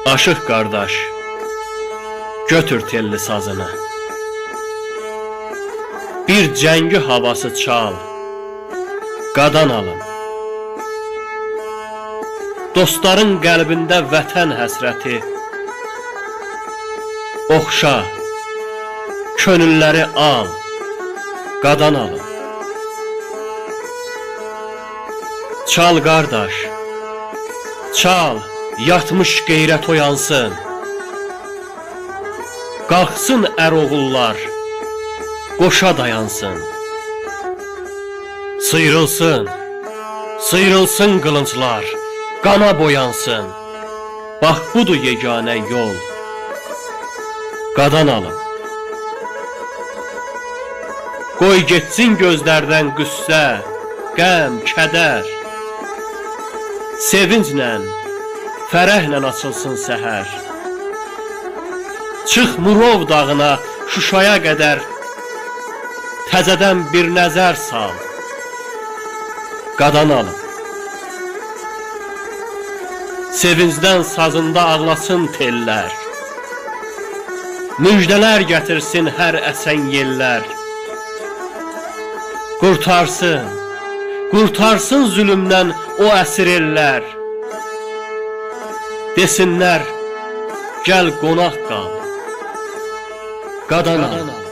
Aşıq qardaş, götür telli sazını. Bir cəngi havası çal, qadan alın. Dostların qəlbində vətən həsrəti, oxşa, könülləri al, qadan alın. Çal qardaş, çal, yatmış qeyrət oyansın. Qalxsın əroğullar, qoşa dayansın. Sıyrılsın, sıyrılsın qılınclar, qana boyansın. Bax budur yeganə yol, qadan alın. Qoy getsin gözlərdən qüssə, qəm, kədər. Sevinclə, fərəhlə açılsın səhər. Çıx Murov dağına, Şuşaya qədər, təzədən bir nəzər sal, qadan alın. Sevincdən sazında ağlasın tellər, müjdələr gətirsin hər əsən yellər. Qurtarsın, qurtarsın zülümdən o əsir ellər. Desinlər, gəl qonaq qal, qadan al.